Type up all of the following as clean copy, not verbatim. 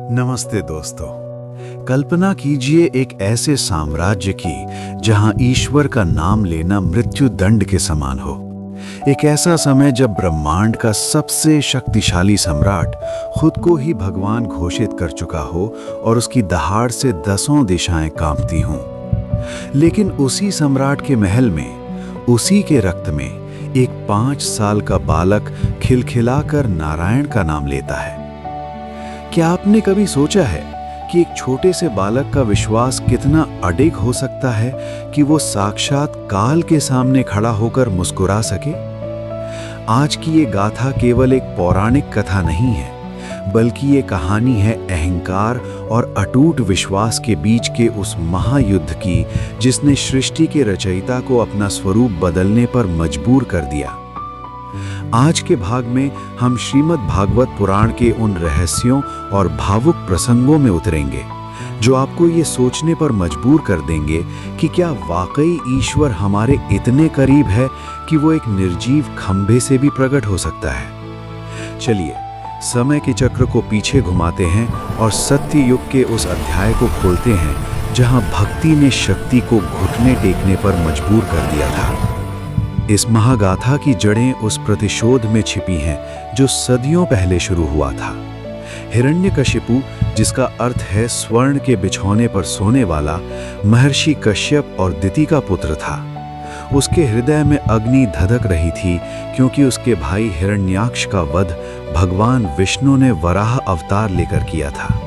नमस्ते दोस्तों। कल्पना कीजिए एक ऐसे साम्राज्य की जहां ईश्वर का नाम लेना मृत्यु दंड के समान हो। एक ऐसा समय जब ब्रह्मांड का सबसे शक्तिशाली सम्राट खुद को ही भगवान घोषित कर चुका हो और उसकी दहाड़ से दसों दिशाएं कांपती हों। लेकिन उसी सम्राट के महल में, उसी के रक्त में एक 5 साल का बालक खिलखिलाकर नारायण का नाम लेता है। क्या आपने कभी सोचा है कि एक छोटे से बालक का विश्वास कितना अडिग हो सकता है कि वो साक्षात काल के सामने खड़ा होकर मुस्कुरा सके? आज की ये गाथा केवल एक पौराणिक कथा नहीं है, बल्कि ये कहानी है अहंकार और अटूट विश्वास के बीच के उस महायुद्ध की, जिसने सृष्टि के रचयिता को अपना स्वरूप बदलने पर मजबूर कर दिया। आज के भाग में हम श्रीमद् भागवत पुराण के उन रहस्यों और भावुक प्रसंगों में उतरेंगे जो आपको ये सोचने पर मजबूर कर देंगे कि क्या वाकई ईश्वर हमारे इतने करीब है कि वो एक निर्जीव खंभे से भी प्रकट हो सकता है। चलिए समय के चक्र को पीछे घुमाते हैं और सत्य युग के उस अध्याय को खोलते हैं जहां भक्ति ने शक्ति को घुटने टेकने पर मजबूर कर दिया था। इस महागाथा की जड़ें उस प्रतिशोध में छिपी हैं जो सदियों पहले शुरू हुआ था। हिरण्यकशिपु, जिसका अर्थ है स्वर्ण के बिछौने पर सोने वाला, महर्षि कश्यप और दिति का पुत्र था। उसके हृदय में अग्नि धधक रही थी क्योंकि उसके भाई हिरण्याक्ष का वध भगवान विष्णु ने वराह अवतार लेकर किया था।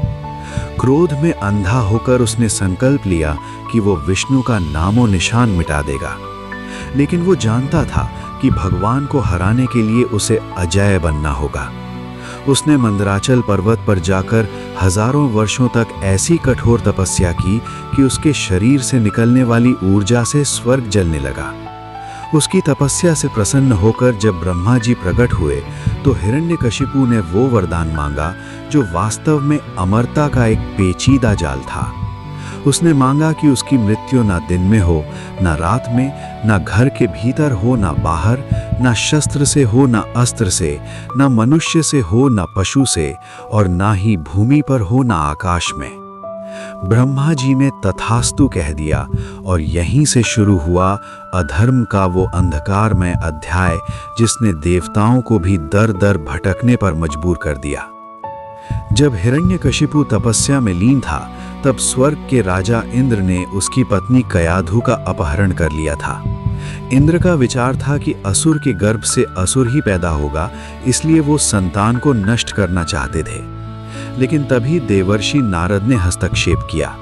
क्रोध में अंधा होकर उसने संकल्प लिया कि वो विष्णु का नामो निशान मिटा देगा। लेकिन वो जानता था कि भगवान को हराने के लिए उसे अजेय बनना होगा। उसने मंदराचल पर्वत पर जाकर हजारों वर्षों तक ऐसी कठोर तपस्या की कि उसके शरीर से निकलने वाली ऊर्जा से स्वर्ग जलने लगा। उसकी तपस्या से प्रसन्न होकर जब ब्रह्मा जी प्रकट हुए तो हिरण्यकशिपु ने वो वरदान मांगा जो वास्तव में अमरता का एक पेचीदा जाल था। उसने मांगा कि उसकी मृत्यु ना दिन में हो, ना रात में, ना घर के भीतर हो, ना बाहर, ना शस्त्र से हो, ना अस्त्र से, ना मनुष्य से हो, ना पशु से, और ना ही भूमि पर हो, ना आकाश में। ब्रह्मा जी ने तथास्तु कह दिया और यहीं से शुरू हुआ अधर्म का वो अंधकारमय अध्याय जिसने देवताओं को भी दर दर भटकने पर मजबूर कर दिया। जब हिरण्यकशिपु तपस्या में लीन था तब स्वर्ग के राजा इंद्र ने उसकी पत्नी कयाधु का अपहरण कर लिया था। इंद्र का विचार था कि असुर के गर्भ से असुर ही पैदा होगा, इसलिए वो संतान को नष्ट करना चाहते थे। लेकिन तभी देवर्षि नारद ने हस्तक्षेप किया।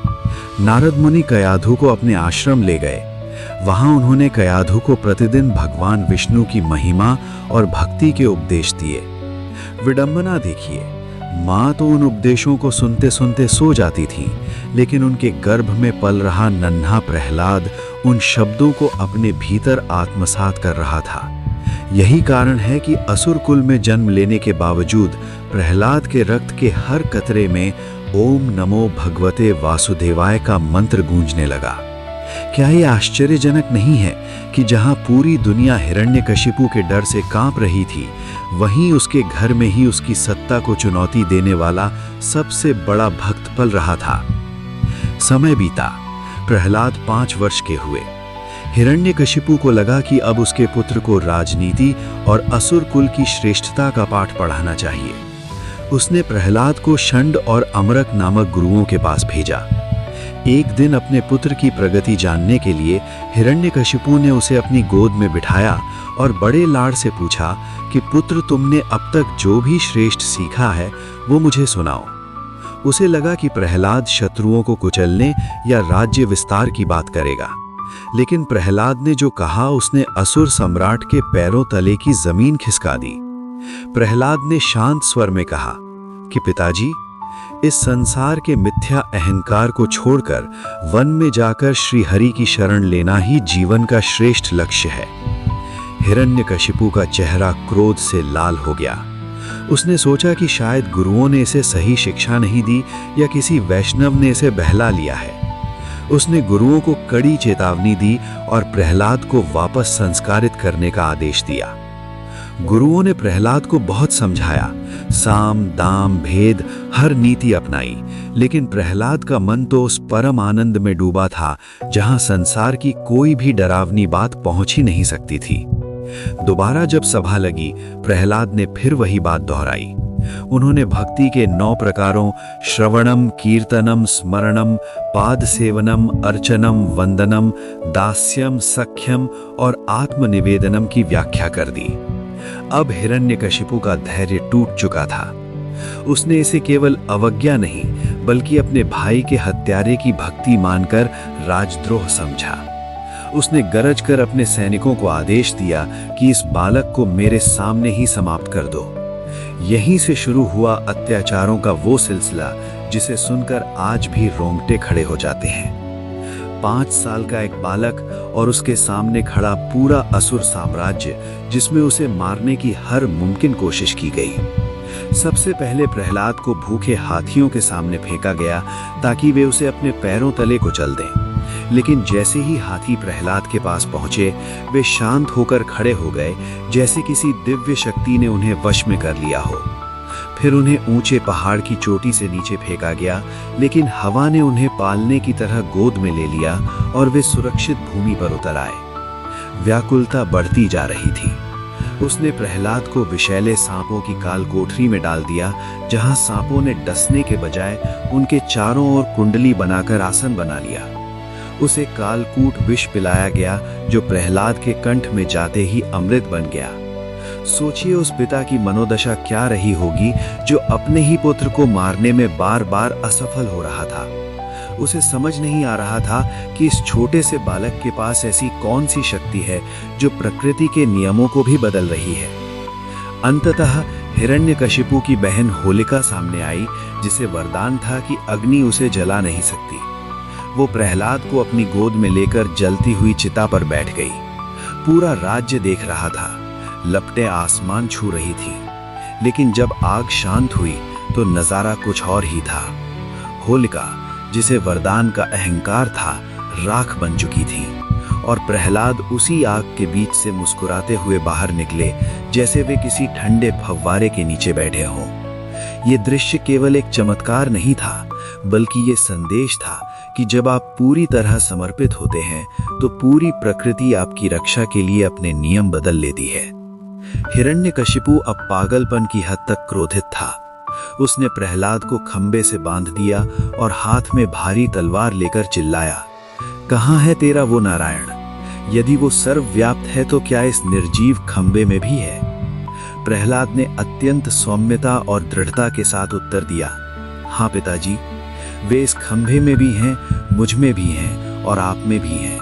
नारद मुनि कयाधु को अपने आश्रम ले गए। वहां उन्होंने कयाधु को प्रतिदिन भगवान विष्णु की महिमा और भक्ति के उपदेश दिए। विडंबना देखिए, माँ तो उन उपदेशों को सुनते सुनते सो जाती थी, लेकिन उनके गर्भ में पल रहा नन्हा प्रहलाद उन शब्दों को अपने भीतर आत्मसात कर रहा था। यही कारण है कि असुर कुल में जन्म लेने के बावजूद प्रहलाद के रक्त के हर कतरे में ओम नमो भगवते वासुदेवाय का मंत्र गूंजने लगा। क्या ये आश्चर्यजनक नहीं है कि जहां पूरी दुनिया हिरण्यकशिपु के डर से कांप रही थी, वहीं उसके घर में ही उसकी सत्ता को चुनौती देने वाला सबसे बड़ा भक्त पल रहा था। समय बीता, प्रहलाद 5 वर्ष के हुए। हिरण्यकशिपु को लगा कि अब उसके पुत्र को राजनीति और असुर कुल की श्रेष्ठता का पाठ पढ़ाना चाहिए। उसने प्रहलाद को षंड और अमरक नामक गुरुओं के पास भेजा। एक दिन अपने पुत्र की प्रगति जानने के लिए हिरण्यकशिपु ने उसे अपनी गोद में बिठाया और बड़े लाड से पूछा कि पुत्र, तुमने अब तक जो भी श्रेष्ठ सीखा है वो मुझे सुनाओ। उसे लगा कि प्रहलाद शत्रुओं को कुचलने या राज्य विस्तार की बात करेगा, लेकिन प्रहलाद ने जो कहा उसने असुर सम्राट के पैरों तले की जमीन खिसका दी। प्रहलाद ने शांत स्वर में कहा कि पिताजी, इस संसार के मिथ्या अहंकार को छोड़कर वन में जाकर श्री हरि की शरण लेना ही जीवन का श्रेष्ठ लक्ष्य है। हिरण्यकशिपु का चेहरा क्रोध से लाल हो गया। उसने सोचा कि शायद गुरुओं ने इसे सही शिक्षा नहीं दी या किसी वैष्णव ने इसे बहला लिया है। उसने गुरुओं को कड़ी चेतावनी दी और प्रहलाद को वापस संस्कारित करने का आदेश दिया। गुरुओं ने प्रहलाद को बहुत समझाया, साम दाम भेद हर नीति अपनाई, लेकिन प्रहलाद का मन तो उस परम आनंद में डूबा था जहां संसार की कोई भी डरावनी बात पहुंच ही नहीं सकती थी। दोबारा जब सभा लगी, प्रहलाद ने फिर वही बात दोहराई। उन्होंने भक्ति के 9 प्रकारों श्रवणम, कीर्तनम, स्मरणम, पाद सेवनम, अर्चनम, वंदनम, दास्यम, सख्यम और आत्मनिवेदनम की व्याख्या कर दी। अब हिरण्यकशिपु का धैर्य टूट चुका था। उसने इसे केवल अवज्ञा नहीं, बल्कि अपने भाई के हत्यारे की भक्ति मानकर राजद्रोह समझा। उसने गरज कर अपने सैनिकों को आदेश दिया कि इस बालक को मेरे सामने ही समाप्त कर दो। यहीं से शुरू हुआ अत्याचारों का वो सिलसिला जिसे सुनकर आज भी रोंगटे खड़े हो जाते हैं। 5 साल का एक बालक और उसके सामने खड़ा पूरा असुर साम्राज्य, जिसमें उसे मारने की हर मुमकिन कोशिश की गई। सबसे पहले प्रहलाद को भूखे हाथियों के सामने फेंका गया ताकि वे उसे अपने पैरों तले कुचल दें। लेकिन जैसे ही हाथी प्रहलाद के पास पहुंचे, वे शांत होकर खड़े हो गए, जैसे किसी दिव्य शक्ति ने उन्हें वश में कर लिया हो। फिर उन्हें ऊंचे पहाड़ की चोटी से नीचे फेंका गया, लेकिन हवा ने उन्हें पालने की तरह गोद में ले लिया और वे सुरक्षित भूमि पर उतर आए। व्याकुलता बढ़ती जा रही थी। उसने प्रहलाद को विषैले सांपों की काल कोठरी में डाल दिया, जहां सांपों ने डसने के बजाय उनके चारों ओर कुंडली बनाकर आसन बना लिया। उसे कालकूट विष पिलाया गया, जो प्रहलाद के कंठ में जाते ही अमृत बन गया। सोचिए उस पिता की मनोदशा क्या रही होगी, जो अपने ही पुत्र को मारने में बार बार असफल हो रहा था। उसे समझ नहीं आ रहा था कि इस छोटे से बालक के पास ऐसी कौन सी शक्ति है जो प्रकृति के नियमों को भी बदल रही है। अंततः हिरण्यकशिपु की बहन होलिका सामने आई, जिसे वरदान था कि अग्नि उसे जला नहीं सकती। वो प्रहलाद को अपनी गोद में लेकर जलती हुई चिता पर बैठ गई। पूरा राज्य देख रहा था, लपटें आसमान छू रही थी। लेकिन जब आग शांत हुई तो नजारा कुछ और ही था। होलिका, जिसे वरदान का अहंकार था, राख बन चुकी थी और प्रहलाद उसी आग के बीच से मुस्कुराते हुए बाहर निकले, जैसे वे किसी ठंडे फव्वारे के नीचे बैठे हों। ये दृश्य केवल एक चमत्कार नहीं था, बल्कि ये संदेश था कि जब आप पूरी तरह समर्पित होते हैं तो पूरी प्रकृति आपकी रक्षा के लिए अपने नियम बदल लेती है। हिरण्यकशिपु अब पागलपन की हद तक क्रोधित था। उसने प्रहलाद को खंबे से बांध दिया और हाथ में भारी तलवार लेकर चिल्लाया, कहाँ है तेरा वो नारायण? यदि वो सर्वव्याप्त है तो क्या इस निर्जीव खंबे में भी है? प्रहलाद ने अत्यंत सौम्यता और दृढ़ता के साथ उत्तर दिया, हाँ पिताजी, वे इस खंभे में भी हैं, मुझ में भी हैं और आप में भी हैं।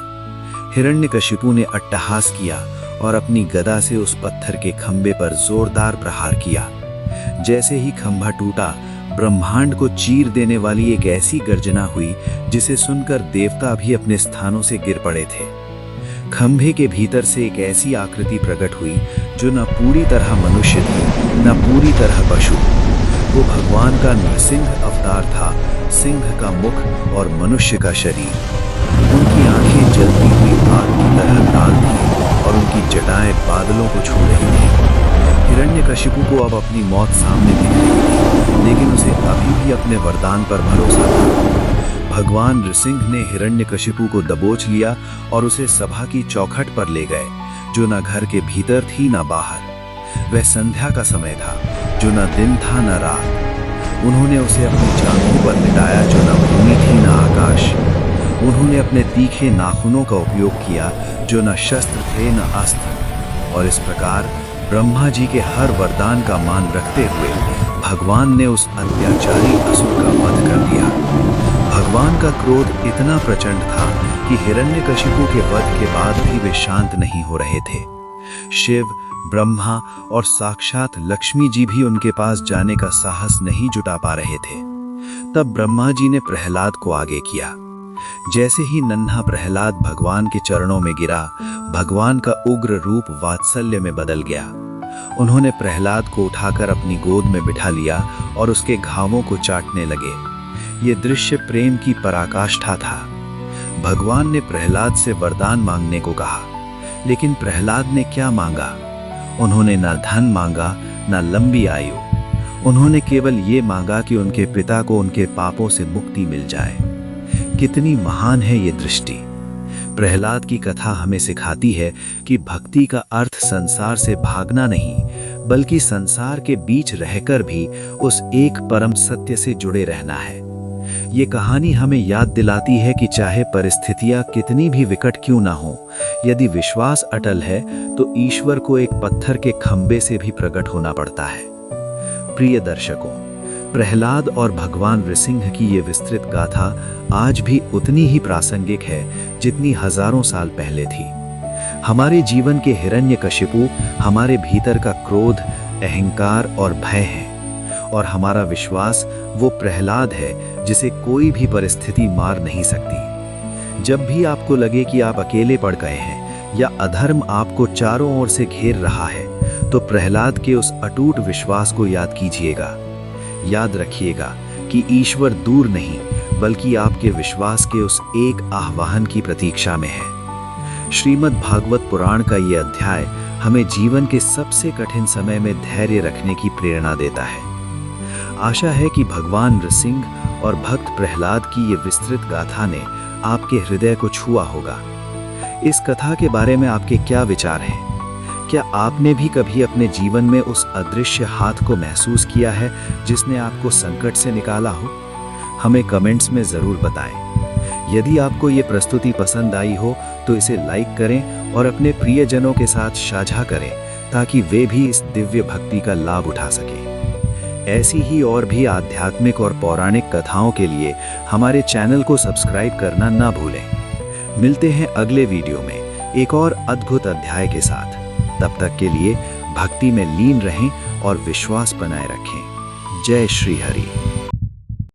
हिरण्यकशिपु ने अट्टहास किया और अपनी गदा से उस पत्थर के खंभे पर जोरदार प्रहार किया। जैसे ही खंभा टूटा, ब्रह्मांड को चीर देने वाली एक ऐसी गर्जना हुई जिसे सुनकर देवता भी अपने स्थानों से गिर पड़े थे। खंभे के भीतर से एक ऐसी आकृति प्रकट हुई जो न पूरी तरह मनुष्य थी, न पूरी तरह पशु। वो भगवान का नरसिंह अवतार था, सिंह का मुख और मनुष्य का शरीर। उनकी आंखें जलती हुई आग की तरह लाल थी और उनकी जटाएं बादलों को छू रही थी। हिरण्यकशिपु को अब अपनी मौत सामने दिख रही थी, लेकिन उसे अभी भी अपने वरदान पर भरोसा था। भगवान नृसिंह ने हिरण्यकशिपु को दबोच लिया और उसे सभा की चौखट पर ले गए, जो न घर के भीतर थी न बाहर। वह संध्या का समय था, जो न दिन था न रात। उन्होंने उसे अपनी जांघों पर लिटाया, जो न भूमि थी न आकाश। उन्होंने अपने तीखे नाखूनों का उपयोग किया, जो न शस्त्र थे न अस्त्र। और इस प्रकार ब्रह्मा जी के हर वरदान का मान रखते हुए भगवान ने उस अत्याचारी असुर का वध कर दिया। भगवान का क्रोध इतना प्रचंड था कि हिरण्यकशिपु के वध के बाद भी वे शांत नहीं हो रहे थे। शिव, ब्रह्मा और साक्षात लक्ष्मी जी भी उनके पास जाने का साहस नहीं जुटा पा रहे थे। तब ब्रह्मा जी ने प्रहलाद को आगे किया। जैसे ही नन्हा प्रहलाद भगवान के चरणों में गिरा, भगवान का उग्र रूप वात्सल्य में बदल गया। उन्होंने प्रहलाद को उठाकर अपनी गोद में बिठा लिया और उसके घावों को चाटने लगे। ये दृश्य प्रेम की पराकाष्ठा था। भगवान ने प्रहलाद से वरदान मांगने को कहा, लेकिन प्रहलाद ने क्या मांगा? उन्होंने ना धन मांगा, ना लंबी आयु। उन्होंने केवल ये मांगा कि उनके पिता को उनके पापों से मुक्ति मिल जाए। कितनी महान है ये दृष्टि। प्रहलाद की कथा हमें सिखाती है कि भक्ति का अर्थ संसार से भागना नहीं, बल्कि संसार के बीच रहकर भी उस एक परम सत्य से जुड़े रहना है। ये कहानी हमें याद दिलाती है कि चाहे परिस्थितियां कितनी भी विकट क्यों ना हो, यदि विश्वास अटल है तो ईश्वर को एक पत्थर के खंभे से भी प्रकट होना पड़ता है। प्रिय दर्शकों, प्रहलाद और भगवान नृसिंह की ये विस्तृत गाथा आज भी उतनी ही प्रासंगिक है जितनी हजारों साल पहले थी। हमारे जीवन के हिरण्यकशिपु हमारे भीतर का क्रोध, अहंकार और भय है, और हमारा विश्वास वो प्रहलाद है जिसे कोई भी परिस्थिति मार नहीं सकती। जब भी आपको लगे कि आप अकेले पड़ गए हैं या अधर्म आपको चारों ओर से घेर रहा है, तो प्रहलाद के उस अटूट विश्वास को याद कीजिएगा। याद रखिएगा कि ईश्वर दूर नहीं, बल्कि आपके विश्वास के उस एक आह्वान की प्रतीक्षा में है। श्रीमद् भागवत पुराण का ये अध्याय हमें जीवन के सबसे कठिन समय में धैर्य रखने की प्रेरणा देता है। आशा है कि भगवान नृसिंह और भक्त प्रहलाद की ये विस्तृत गाथा ने आपके हृदय को छुआ होगा। इस कथा के बारे में आपके क्या विचार हैं? क्या आपने भी कभी अपने जीवन में उस अदृश्य हाथ को महसूस किया है जिसने आपको संकट से निकाला हो? हमें कमेंट्स में ज़रूर बताएं। यदि आपको ये प्रस्तुति पसंद आई हो तो इसे लाइक करें और अपने प्रियजनों के साथ साझा करें, ताकि वे भी इस दिव्य भक्ति का लाभ उठा सकें। ऐसी ही और भी आध्यात्मिक और पौराणिक कथाओं के लिए हमारे चैनल को सब्सक्राइब करना ना भूलें। मिलते हैं अगले वीडियो में एक और अद्भुत अध्याय के साथ। तब तक के लिए भक्ति में लीन रहें और विश्वास बनाए रखें। जय श्री हरि।